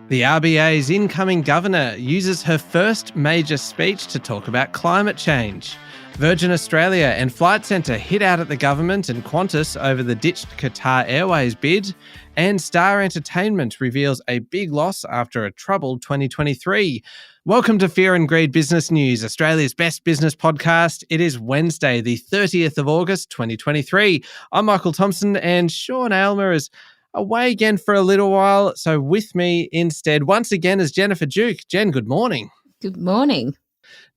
The RBA's incoming governor uses her first major speech to talk about climate change. Virgin Australia and Flight Centre hit out at the government and Qantas over the ditched Qatar Airways bid. And Star Entertainment reveals a big loss after a troubled 2023. Welcome to Fear and Greed Business News, Australia's best business podcast. It is Wednesday, the 30th of August, 2023. I'm Michael Thompson and Sean Aylmer is away again for a little while. So with me instead, once again, is Jennifer Duke. Jen, good morning. Good morning.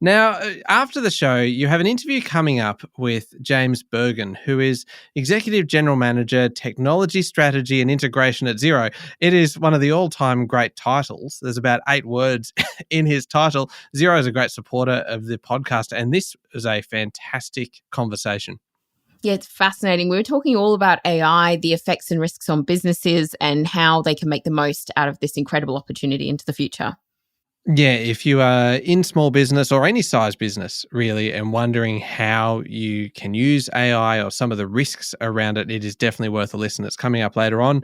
Now, after the show, you have an interview coming up with James Bergen, who is Executive General Manager, Technology Strategy and Integration at Xero. It is one of the all-time great titles. There's about 8 words in his title. Xero is a great supporter of the podcast, and this was a fantastic conversation. Yeah, it's fascinating. We were talking all about AI, the effects and risks on businesses, and how they can make the most out of this incredible opportunity into the future. Yeah, if you are in small business or any size business, really, and wondering how you can use AI or some of the risks around it, it is definitely worth a listen. It's coming up later on.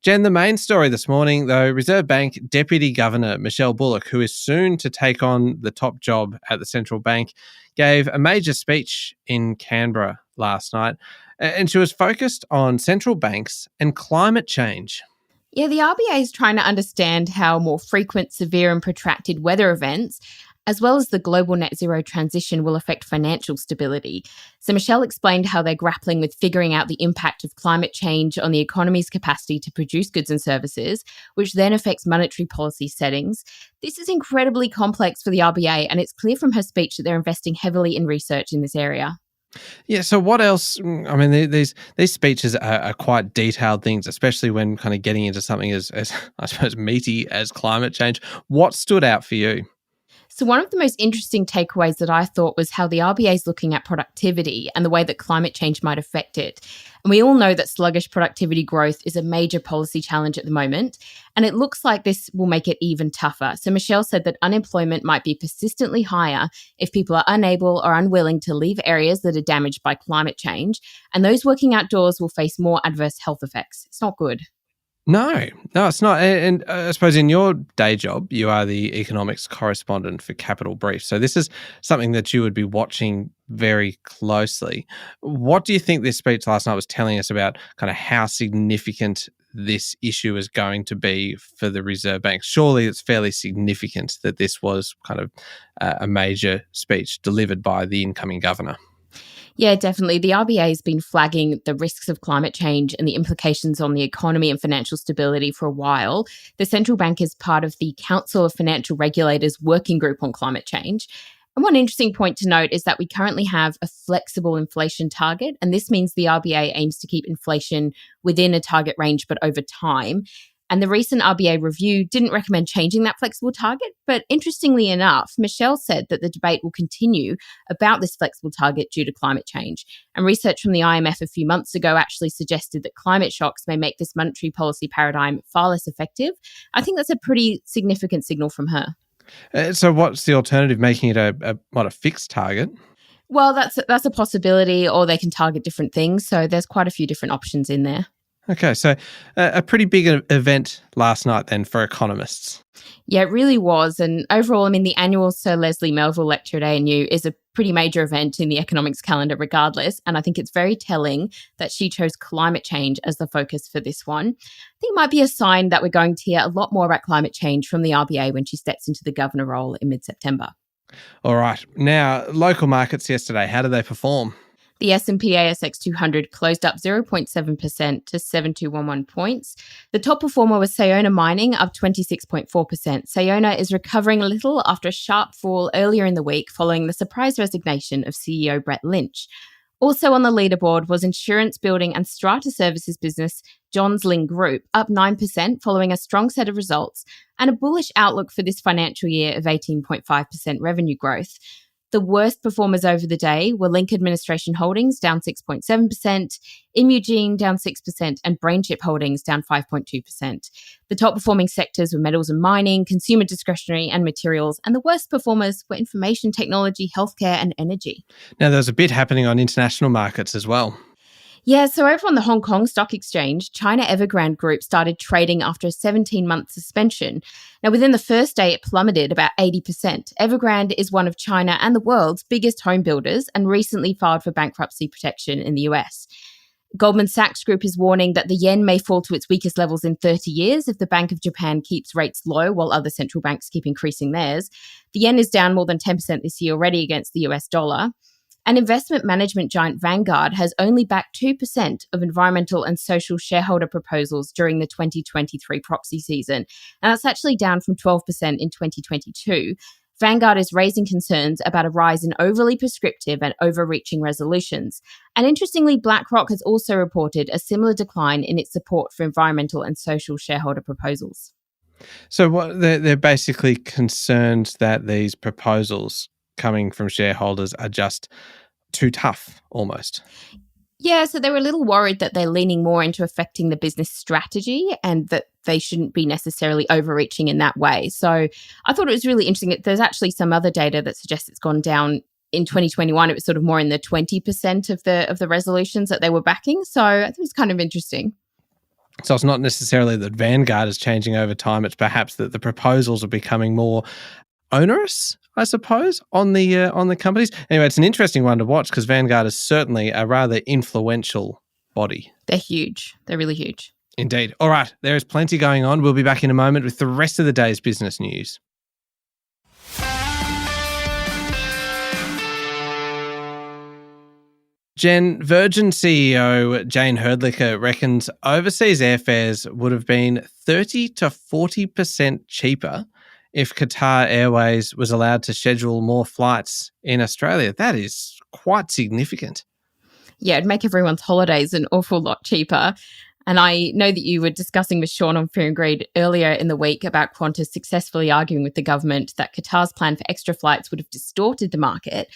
Jen, the main story this morning, though, Reserve Bank Deputy Governor Michelle Bullock, who is soon to take on the top job at the central bank, gave a major speech in Canberra last night, and she was focused on central banks and climate change. Yeah, the RBA is trying to understand how more frequent, severe and protracted weather events, as well as the global net zero transition, will affect financial stability. So Michelle explained how they're grappling with figuring out the impact of climate change on the economy's capacity to produce goods and services, which then affects monetary policy settings. This is incredibly complex for the RBA, and it's clear from her speech that they're investing heavily in research in this area. Yeah, so what else? I mean, these speeches are quite detailed things, especially when kind of getting into something as I suppose, meaty as climate change. What stood out for you? So one of the most interesting takeaways that I thought was how the RBA is looking at productivity and the way that climate change might affect it. And we all know that sluggish productivity growth is a major policy challenge at the moment, and it looks like this will make it even tougher. So Michelle said that unemployment might be persistently higher if people are unable or unwilling to leave areas that are damaged by climate change, and those working outdoors will face more adverse health effects. It's not good. No, it's not. And I suppose in your day job, you are the economics correspondent for Capital Brief. So this is something that you would be watching very closely. What do you think this speech last night was telling us about kind of how significant this issue is going to be for the Reserve Bank? Surely it's fairly significant that this was kind of a major speech delivered by the incoming governor. Yeah, definitely. The RBA has been flagging the risks of climate change and the implications on the economy and financial stability for a while. The central bank is part of the Council of Financial Regulators Working Group on Climate Change. And one interesting point to note is that we currently have a flexible inflation target, and this means the RBA aims to keep inflation within a target range, but over time. And the recent RBA review didn't recommend changing that flexible target. But interestingly enough, Michelle said that the debate will continue about this flexible target due to climate change. And research from the IMF a few months ago actually suggested that climate shocks may make this monetary policy paradigm far less effective. I think that's a pretty significant signal from her. So what's the alternative, making it a fixed target? Well, that's a possibility, or they can target different things. So there's quite a few different options in there. Okay, so a pretty big event last night then for economists. Yeah, it really was. And overall, I mean, the annual Sir Leslie Melville Lecture at ANU is a pretty major event in the economics calendar regardless. And I think it's very telling that she chose climate change as the focus for this one. I think it might be a sign that we're going to hear a lot more about climate change from the RBA when she steps into the governor role in mid-September. All right. Now, local markets yesterday, how did they perform? The S&P ASX 200 closed up 0.7% to 7211 points. The top performer was Sayona Mining, up 26.4%. Sayona is recovering a little after a sharp fall earlier in the week following the surprise resignation of CEO Brett Lynch. Also on the leaderboard was insurance, building and strata services business Johns Lyng Group, up 9% following a strong set of results and a bullish outlook for this financial year of 18.5% revenue growth. The worst performers over the day were Link Administration Holdings, down 6.7%, Imugene, down 6%, and BrainChip Holdings, down 5.2%. The top performing sectors were metals and mining, consumer discretionary and materials, and the worst performers were information technology, healthcare, and energy. Now, there was a bit happening on international markets as well. Yeah, so over on the Hong Kong Stock Exchange, China Evergrande Group started trading after a 17-month suspension. Now, within the first day, it plummeted about 80%. Evergrande is one of China and the world's biggest home builders and recently filed for bankruptcy protection in the US. Goldman Sachs Group is warning that the yen may fall to its weakest levels in 30 years if the Bank of Japan keeps rates low while other central banks keep increasing theirs. The yen is down more than 10% this year already against the US dollar. And investment management giant Vanguard has only backed 2% of environmental and social shareholder proposals during the 2023 proxy season. And that's actually down from 12% in 2022. Vanguard is raising concerns about a rise in overly prescriptive and overreaching resolutions. And interestingly, BlackRock has also reported a similar decline in its support for environmental and social shareholder proposals. So what they're basically concerned that these proposals coming from shareholders are just too tough, almost. Yeah, so they were a little worried that they're leaning more into affecting the business strategy and that they shouldn't be necessarily overreaching in that way. So I thought it was really interesting. There's actually some other data that suggests it's gone down. In 2021, it was sort of more in the 20% of the resolutions that they were backing. So I think it was kind of interesting. So it's not necessarily that Vanguard is changing over time. It's perhaps that the proposals are becoming more onerous, I suppose, on the companies. Anyway, it's an interesting one to watch because Vanguard is certainly a rather influential body. They're huge. They're really huge. Indeed. All right, there is plenty going on. We'll be back in a moment with the rest of the day's business news. Jen, Virgin CEO Jane Herdlicker reckons overseas airfares would have been 30 to 40% cheaper if Qatar Airways was allowed to schedule more flights in Australia. That is quite significant. Yeah, it'd make everyone's holidays an awful lot cheaper. And I know that you were discussing with Sean on Fear and Greed earlier in the week about Qantas successfully arguing with the government that Qatar's plan for extra flights would have distorted the market.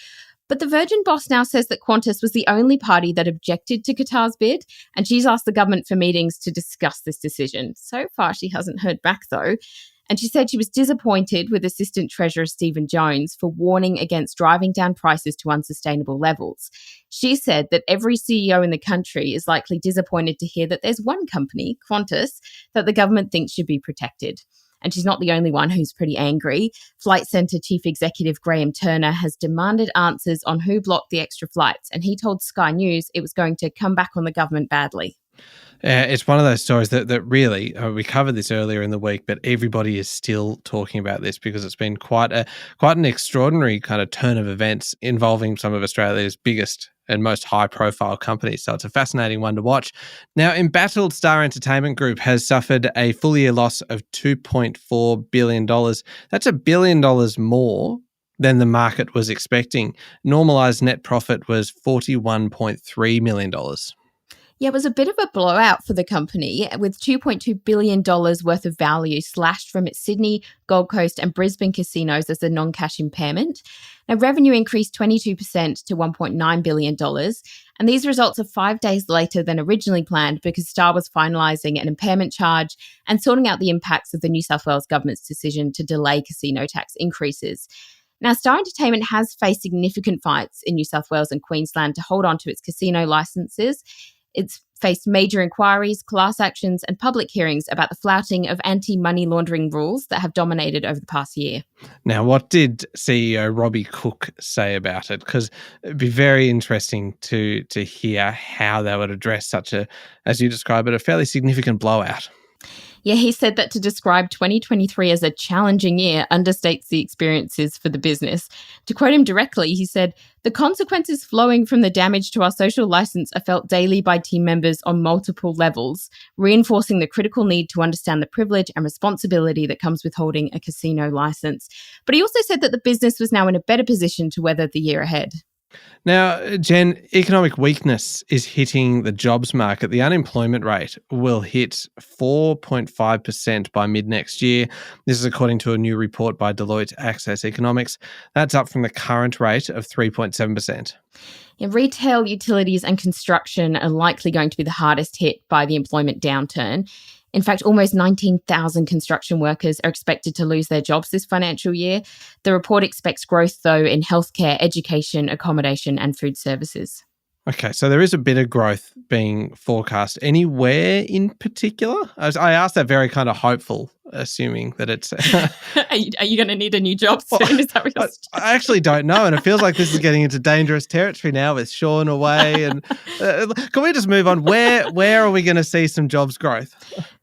But the Virgin boss now says that Qantas was the only party that objected to Qatar's bid, and she's asked the government for meetings to discuss this decision. So far, she hasn't heard back, though. And she said she was disappointed with Assistant Treasurer Stephen Jones for warning against driving down prices to unsustainable levels. She said that every CEO in the country is likely disappointed to hear that there's one company, Qantas, that the government thinks should be protected. And she's not the only one who's pretty angry. Flight Centre Chief Executive Graham Turner has demanded answers on who blocked the extra flights, and he told Sky News it was going to come back on the government badly. It's one of those stories that really, we covered this earlier in the week, but everybody is still talking about this because it's been quite an extraordinary kind of turn of events involving some of Australia's biggest and most high-profile companies. So it's a fascinating one to watch. Now, embattled Star Entertainment Group has suffered a full-year loss of $2.4 billion. That's $1 billion more than the market was expecting. Normalised net profit was $41.3 million. Yeah, it was a bit of a blowout for the company, with $2.2 billion worth of value slashed from its Sydney, Gold Coast and Brisbane casinos as a non-cash impairment. Now, revenue increased 22% to $1.9 billion, and these results are 5 days later than originally planned because Star was finalising an impairment charge and sorting out the impacts of the New South Wales government's decision to delay casino tax increases. Now, Star Entertainment has faced significant fights in New South Wales and Queensland to hold on to its casino licences. It's faced major inquiries, class actions and public hearings about the flouting of anti-money laundering rules that have dominated over the past year. Now, what did CEO Robbie Cook say about it? Because it'd be very interesting to hear how they would address such a, as you describe it, a fairly significant blowout. Yeah, he said that to describe 2023 as a challenging year understates the experiences for the business. To quote him directly, he said, "The consequences flowing from the damage to our social license are felt daily by team members on multiple levels, reinforcing the critical need to understand the privilege and responsibility that comes with holding a casino license." But he also said that the business was now in a better position to weather the year ahead. Now, Jen, economic weakness is hitting the jobs market. The unemployment rate will hit 4.5% by mid-next year. This is according to a new report by Deloitte Access Economics. That's up from the current rate of 3.7%. Yeah, retail, utilities and construction are likely going to be the hardest hit by the employment downturn. In fact, almost 19,000 construction workers are expected to lose their jobs this financial year. The report expects growth, though, in healthcare, education, accommodation and food services. Okay, so there is a bit of growth being forecast. Anywhere in particular? I asked that very kind of hopeful, assuming that it's... Are you going to need a new job Well, soon? Is that what you're I actually don't know, and it feels like this is getting into dangerous territory now with Sean away. And can we just move on? Where are we going to see some jobs growth?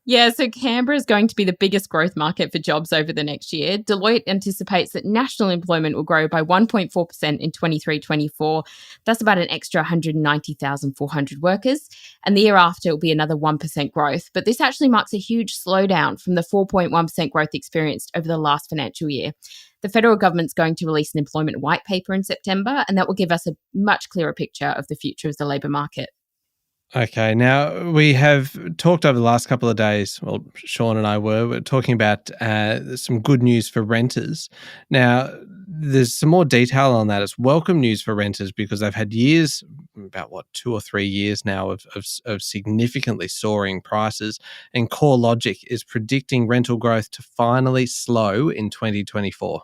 Yeah, so Canberra is going to be the biggest growth market for jobs over the next year. Deloitte anticipates that national employment will grow by 1.4% in 23-24. That's about an extra 190,400 workers. And the year after, it will be another 1% growth. But this actually marks a huge slowdown from the 4.1% growth experienced over the last financial year. The federal government's going to release an employment white paper in September, and that will give us a much clearer picture of the future of the labour market. Okay, now we have talked over the last couple of days, well, Sean and I were talking about some good news for renters. Now, there's some more detail on that. It's welcome news for renters because they've had years, about 2 or 3 years now of significantly soaring prices, and CoreLogic is predicting rental growth to finally slow in 2024.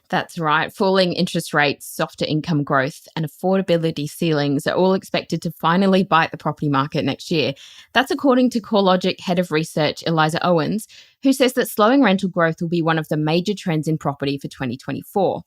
That's right. Falling interest rates, softer income growth, and affordability ceilings are all expected to finally bite the property market next year. That's according to CoreLogic Head of Research Eliza Owens, who says that slowing rental growth will be one of the major trends in property for 2024.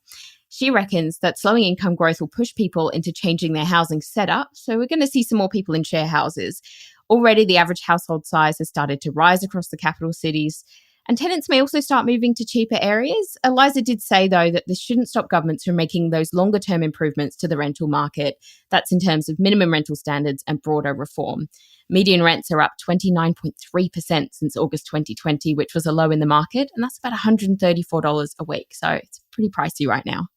She reckons that slowing income growth will push people into changing their housing setup, so we're going to see some more people in share houses. Already, the average household size has started to rise across the capital cities. And tenants may also start moving to cheaper areas. Eliza did say, though, that this shouldn't stop governments from making those longer-term improvements to the rental market. That's in terms of minimum rental standards and broader reform. Median rents are up 29.3% since August 2020, which was a low in the market, and that's about $134 a week. So it's pretty pricey right now.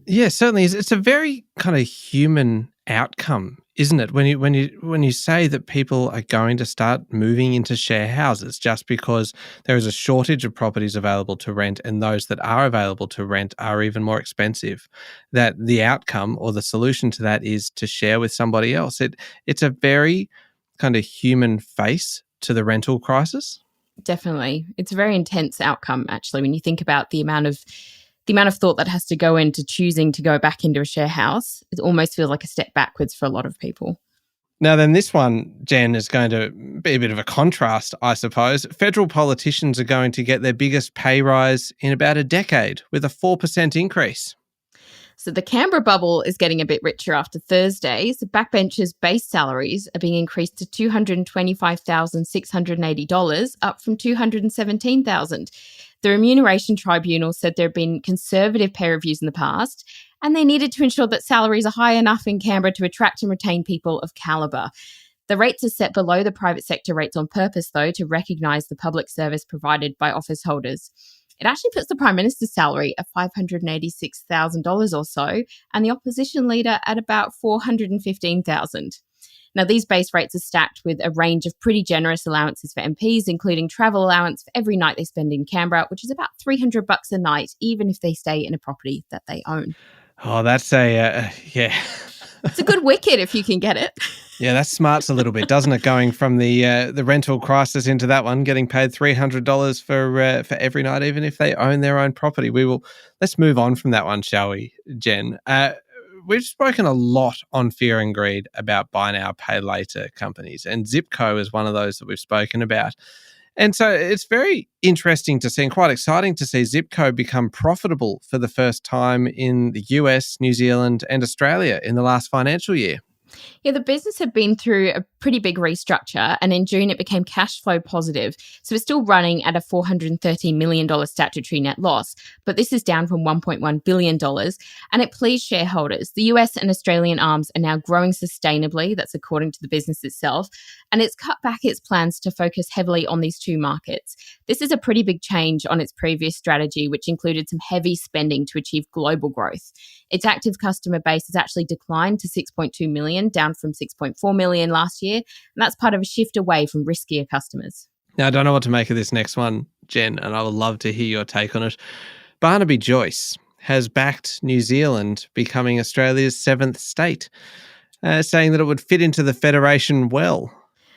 Yeah, certainly is. It's a very kind of human outcome, isn't it? When you say that people are going to start moving into share houses just because there is a shortage of properties available to rent, and those that are available to rent are even more expensive, that the outcome or the solution to that is to share with somebody else. It's a very kind of human face to the rental crisis. Definitely. It's a very intense outcome, actually, when you think about the amount of thought that has to go into choosing to go back into a share house. It almost feels like a step backwards for a lot of people. Now then, this one, Jen, is going to be a bit of a contrast, I suppose. Federal politicians are going to get their biggest pay rise in about a decade with a 4% increase. So the Canberra bubble is getting a bit richer after Thursday. So backbenchers' base salaries are being increased to $225,680, up from $217,000. The Remuneration Tribunal said there have been conservative pay reviews in the past, and they needed to ensure that salaries are high enough in Canberra to attract and retain people of calibre. The rates are set below the private sector rates on purpose, though, to recognise the public service provided by office holders. It actually puts the Prime Minister's salary at $586,000 or so, and the opposition leader at about $415,000. Now, these base rates are stacked with a range of pretty generous allowances for MPs, including travel allowance for every night they spend in Canberra, which is about $300 a night, even if they stay in a property that they own. Oh, that's yeah. It's a good wicket if you can get it. Yeah, that smarts a little bit, doesn't it? Going from the rental crisis into that one, getting paid $300 for every night, even if they own their own property. Let's move on from that one, shall we, Jen? We've spoken a lot on Fear and Greed about buy now, pay later companies, and Zipco is one of those that we've spoken about. And so it's very interesting to see and quite exciting to see Zipco become profitable for the first time in the US, New Zealand, and Australia in the last financial year. Yeah, the business had been through a pretty big restructure, and in June it became cash flow positive. So it's still running at a $413 million statutory net loss, but this is down from $1.1 billion, and it pleased shareholders. The US and Australian arms are now growing sustainably, that's according to the business itself, and it's cut back its plans to focus heavily on these two markets. This is a pretty big change on its previous strategy, which included some heavy spending to achieve global growth. Its active customer base has actually declined to 6.2 million, down from 6.4 million last year, and that's part of a shift away from riskier customers. Now, I don't know what to make of this next one, Jen, and I would love to hear your take on it. Barnaby Joyce has backed New Zealand becoming Australia's 7th state, saying that it would fit into the federation well.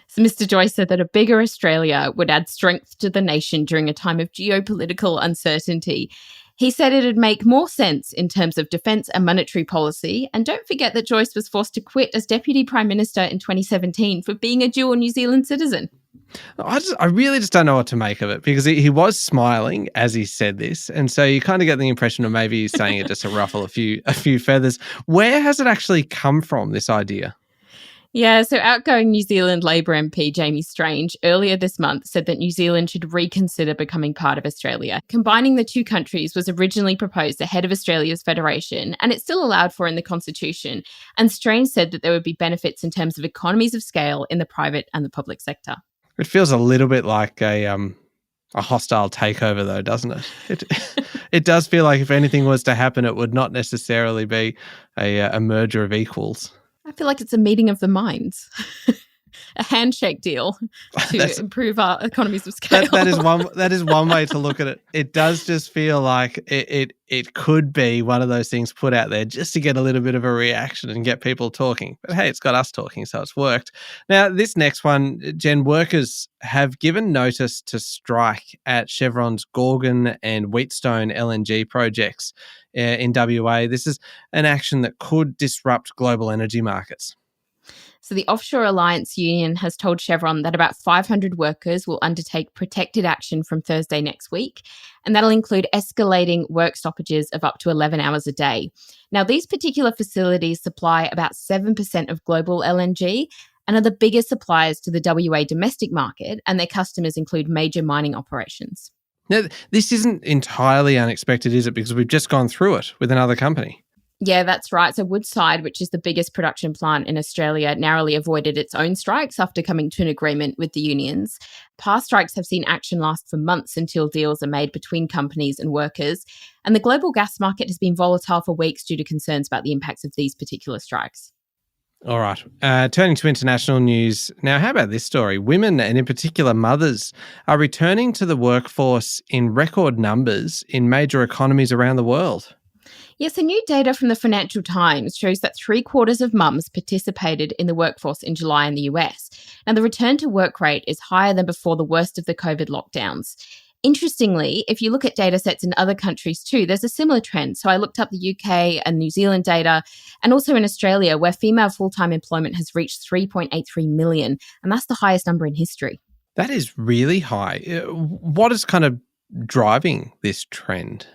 So Mr. Joyce said that a bigger Australia would add strength to the nation during a time of geopolitical uncertainty. He said it'd make more sense in terms of defence and monetary policy. And don't forget that Joyce was forced to quit as Deputy Prime Minister in 2017 for being a dual New Zealand citizen. I really just don't know what to make of it, because he was smiling as he said this. And so you kind of get the impression of maybe he's saying it just to ruffle a few feathers. Where has it actually come from, this idea? Yeah, so outgoing New Zealand Labor MP Jamie Strange earlier this month said that New Zealand should reconsider becoming part of Australia. Combining the two countries was originally proposed ahead of Australia's federation, and it's still allowed for in the Constitution. And Strange said that there would be benefits in terms of economies of scale in the private and the public sector. It feels a little bit like a hostile takeover, though, doesn't it? It does feel like if anything was to happen, it would not necessarily be a merger of equals. I feel like it's a meeting of the minds, a handshake deal to improve our economies of scale. That is one way to look at it. It does just feel like it could be one of those things put out there just to get a little bit of a reaction and get people talking. But hey, it's got us talking, so it's worked. Now, this next one, Jen, workers have given notice to strike at Chevron's Gorgon and Wheatstone LNG projects in WA. This is an action that could disrupt global energy markets. So the Offshore Alliance Union has told Chevron that about 500 workers will undertake protected action from Thursday next week, and that'll include escalating work stoppages of up to 11 hours a day. Now, these particular facilities supply about 7% of global LNG and are the biggest suppliers to the WA domestic market, and their customers include major mining operations. Now, this isn't entirely unexpected, is it? Because we've just gone through it with another company. Yeah, that's right. So Woodside, which is the biggest production plant in Australia, narrowly avoided its own strikes after coming to an agreement with the unions. Past strikes have seen action last for months until deals are made between companies and workers. And the global gas market has been volatile for weeks due to concerns about the impacts of these particular strikes. All right. Turning to international news. Now, how about this story? Women, and in particular mothers, are returning to the workforce in record numbers in major economies around the world. Yes, new data from the Financial Times shows that 3/4 of mums participated in the workforce in July in the US. Now, the return to work rate is higher than before the worst of the COVID lockdowns. Interestingly, if you look at data sets in other countries too, there's a similar trend. So I looked up the UK and New Zealand data, and also in Australia, where female full-time employment has reached 3.83 million, and that's the highest number in history. That is really high. What is kind of driving this trend?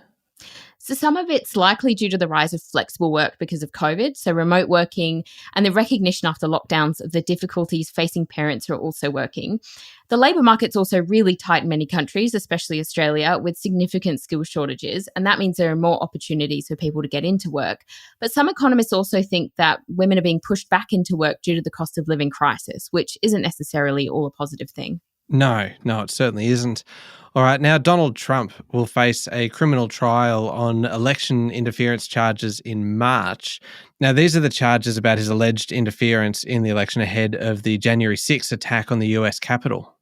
So some of it's likely due to the rise of flexible work because of COVID, so remote working, and the recognition after lockdowns of the difficulties facing parents who are also working. The labour market's also really tight in many countries, especially Australia, with significant skill shortages, and that means there are more opportunities for people to get into work. But some economists also think that women are being pushed back into work due to the cost of living crisis, which isn't necessarily all a positive thing. No, it certainly isn't. All right, now Donald Trump will face a criminal trial on election interference charges in March. Now, these are the charges about his alleged interference in the election ahead of the January 6th attack on the US Capitol.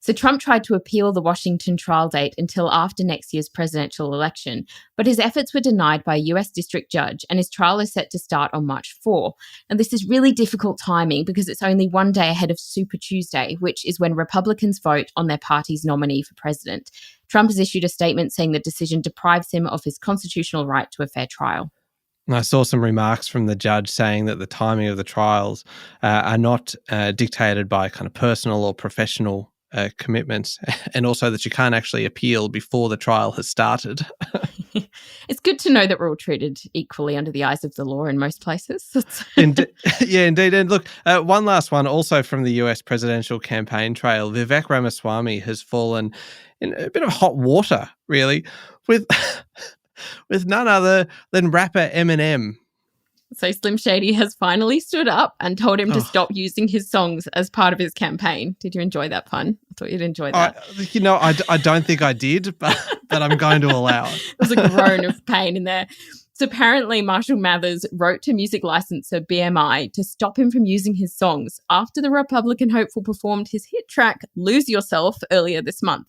So Trump tried to appeal the Washington trial date until after next year's presidential election, but his efforts were denied by a US district judge, and his trial is set to start on March 4. And this is really difficult timing because it's only one day ahead of Super Tuesday, which is when Republicans vote on their party's nominee for president. Trump has issued a statement saying the decision deprives him of his constitutional right to a fair trial. I saw some remarks from the judge saying that the timing of the trials are not dictated by kind of personal or professional commitments, and also that you can't actually appeal before the trial has started. It's good to know that we're all treated equally under the eyes of the law in most places. Yeah, indeed. And look, one last one also from the US presidential campaign trail. Vivek Ramaswamy has fallen in a bit of hot water, really, with none other than rapper Eminem. So Slim Shady has finally stood up and told him to stop using his songs as part of his campaign. Did you enjoy that pun? I thought you'd enjoy that. I don't think I did, but I'm going to allow it. There's a groan of pain in there. So apparently Marshall Mathers wrote to music licensor BMI to stop him from using his songs after the Republican hopeful performed his hit track Lose Yourself earlier this month.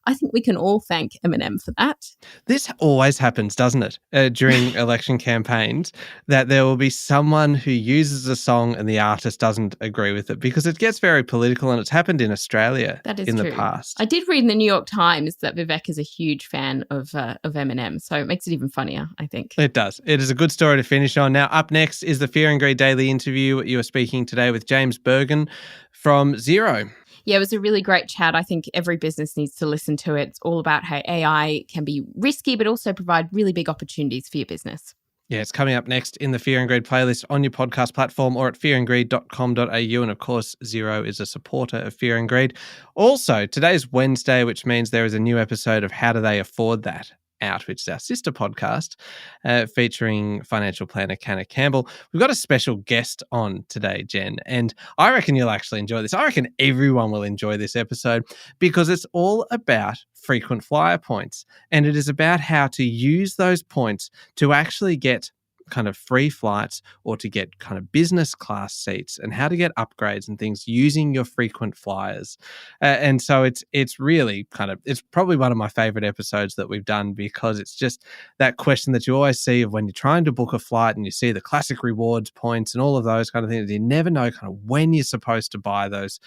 I think we can all thank Eminem for that. This always happens, doesn't it, during election campaigns, that there will be someone who uses a song and the artist doesn't agree with it because it gets very political, and it's happened in Australia in the past. I did read in the New York Times that Vivek is a huge fan of Eminem, so it makes it even funnier, I think. It does. It is a good story to finish on. Now, up next is the Fear and Greed Daily interview. You are speaking today with James Bergen from Xero. Yeah, it was a really great chat. I think every business needs to listen to it. It's all about how AI can be risky, but also provide really big opportunities for your business. Yeah, it's coming up next in the Fear and Greed playlist on your podcast platform or at fearandgreed.com.au. And of course, Xero is a supporter of Fear and Greed. Also, today's Wednesday, which means there is a new episode of How Do They Afford That out, which is our sister podcast featuring financial planner Canna Campbell. We've got a special guest on today, Jen, and I reckon you'll actually enjoy this. I reckon everyone will enjoy this episode because it's all about frequent flyer points, and it is about how to use those points to actually get kind of free flights or to get kind of business class seats, and how to get upgrades and things using your frequent flyers. And so it's really it's probably one of my favorite episodes that we've done, because it's just that question that you always see of when you're trying to book a flight and you see the classic rewards points and all of those kind of things. You never know kind of when you're supposed to buy those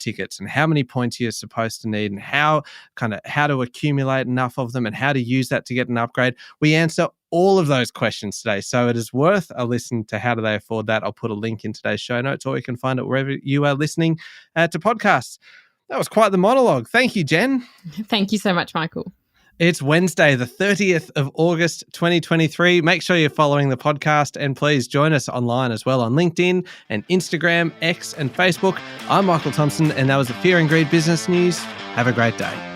tickets and how many points you're supposed to need and how to accumulate enough of them and how to use that to get an upgrade. We answer all of those questions today. So it is worth a listen to How Do They Afford That. I'll put a link in today's show notes, or you can find it wherever you are listening to podcasts. That was quite the monologue. Thank you, Jen. Thank you so much, Michael. It's Wednesday, the 30th of August, 2023. Make sure you're following the podcast, and please join us online as well on LinkedIn and Instagram, X and Facebook. I'm Michael Thompson, and that was the Fear and Greed Business News. Have a great day.